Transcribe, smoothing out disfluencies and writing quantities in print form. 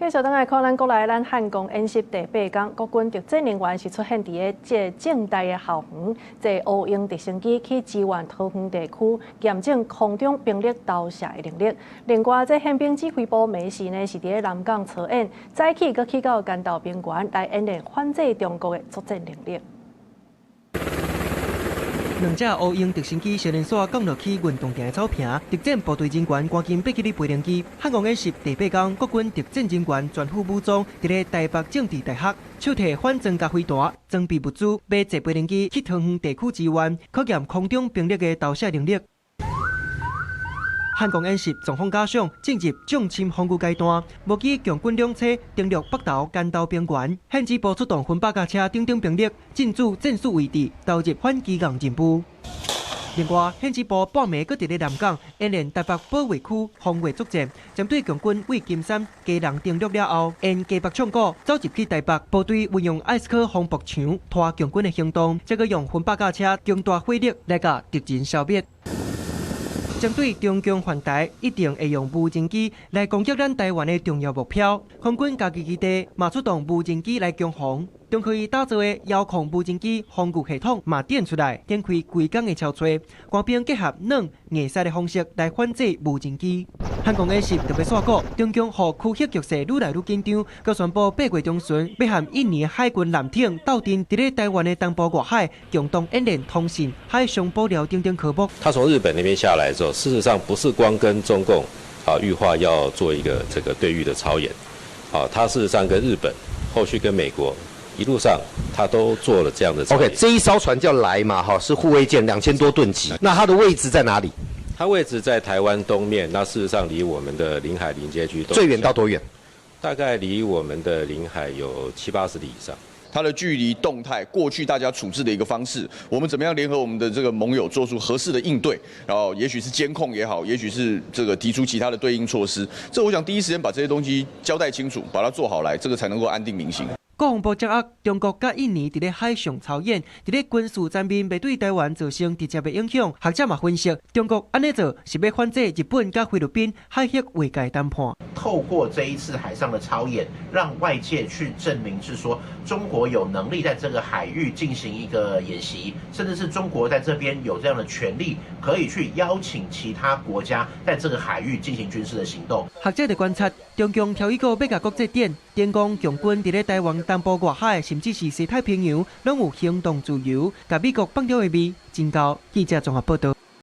繼續等來看咱國內咱漢光演習第8天，國軍特戰人員是出現佇個這正大的校園，坐烏鷹直升機去支援桃園地區驗證空中兵力投射的能力。另外，這憲兵指揮部每時呢是佇個南港操演，早起閣去到干道邊緣來演練反制中國的作戰能力。兩架烏鷹直升機小連鎖降落去運動場的草坪，特戰部隊人員趕緊爬起哩飛行機。漢光演習第8天，國軍特戰人員全副武裝，佇個台北政治大學，手提反裝甲飛彈、裝備物資，買坐飛行機去桃園地區支援，考驗空中兵力的投射能力。漢光演習狀況加上進入重侵防禦階段，無期強軍兩車登陸北投干道邊緣，憲指部出動軍8架車等等兵力進駐戰術位置，投入反機動任務。另外，憲指部半暝閣佇個南港演練台北保衛區防衛作戰，針對強軍為金山基隆登陸了後，因加北搶鼓走入去台北，部隊運用艾斯科防步槍拖強軍的行動，再閣用軍8架車強大火力來甲敵人消滅。針對中共犯台，一定會用無人機來攻擊咱台灣的重要目標。空軍家己基地嘛出動無人機來強防，仲可以打造的遙控無人機防禦系統嘛點出來，展開規工的操作。官兵結合軟硬實的方式來反制無人機。漢光演習特別宣告，中共和區域局勢愈來愈緊張，佮宣布8月中旬要和印尼海軍艦艇鬥陣，佇咧台灣的東部外海共同演練通信、海上保鏢等等科目。他從日本那邊下來之後，事實上不是光跟中共預劃要做一個這個對禦的操演，他事實上跟日本，後續跟美國。一路上，他都做了這樣的操演。OK， 這一艘船叫來嘛，是護衛艦，2000多噸級。那它的位置在哪裡？它位置在台灣東面，那事實上離我們的臨海臨街區最遠到多遠？大概離我們的領海有70-80里以上。它的距離、動態、過去大家處置的一個方式，我們怎麼樣聯合我們的這個盟友做出合適的應對？然後也許是監控也好，也許是這個提出其他的對應措施。這我想第一時間把這些東西交代清楚，把它做好來，這個才能夠安定民心。國防部掌握中國甲印尼佇咧海上操演，佇咧軍事層面未對台灣造成直接的影響。學者嘛分析，中國安尼做是要反制日本甲菲律賓海峽劃界談判。透過這一次海上的操演，讓外界去證明是說中國有能力在這個海域進行一個演習，甚至是中國在這邊有這樣的權利，可以去邀請其他國家在這個海域進行軍事的行動。學者的觀察，中共挑一個要甲國際點，電講強軍佇咧台灣東部外海，甚至是西太平洋，攏有行動自由，甲美國綁住的味。真高記者綜合報道。